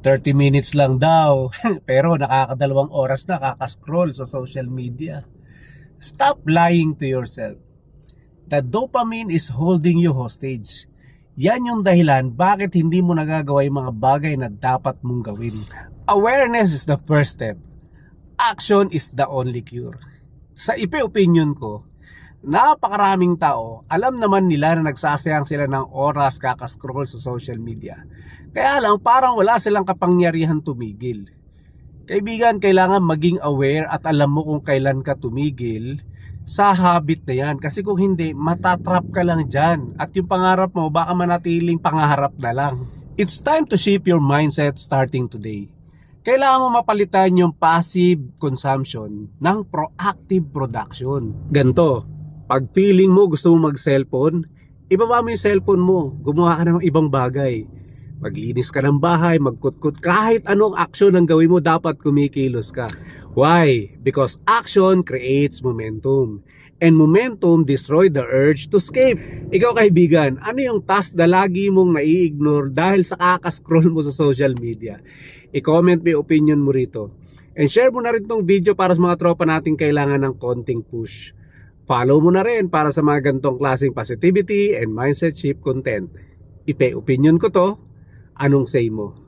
30 minutes lang daw, pero nakakadalawang oras na kakascroll sa social media. Stop lying to yourself. The dopamine is holding you hostage. Yan yung dahilan bakit hindi mo nagagawa yung mga bagay na dapat mong gawin. Awareness is the first step. Action is the only cure. Sa opinion ko, napakaraming tao, alam naman nila na nagsasayang sila ng oras kakascroll sa social media. Kaya lang parang wala silang kapangyarihan tumigil. Kaibigan, kailangan maging aware at alam mo kung kailan ka tumigil sa habit na yan. Kasi kung hindi, matatrap ka lang dyan. At yung pangarap mo, baka manatiling pangarap na lang. It's time to shift your mindset starting today. Kailangan mo mapalitan yung passive consumption ng proactive production. Ganto, pag feeling mo gusto mo mag-cellphone, ibaba mo yung cellphone mo, gumawa ka ng ibang bagay. Maglinis ka ng bahay, magkutkot, kahit anong action ang gawin mo, dapat kumikilos ka. Why? Because action creates momentum. And momentum destroy the urge to escape. Ikaw kaibigan, ano yung task na lagi mong nai-ignore dahil sa kakascroll mo sa social media? I-comment mo yung opinion mo rito. And share mo na rin tong video para sa mga tropa nating kailangan ng konting push. Follow mo na rin para sa mga gantong klaseng positivity and mindset shift content. Opinion ko to. Anong say mo?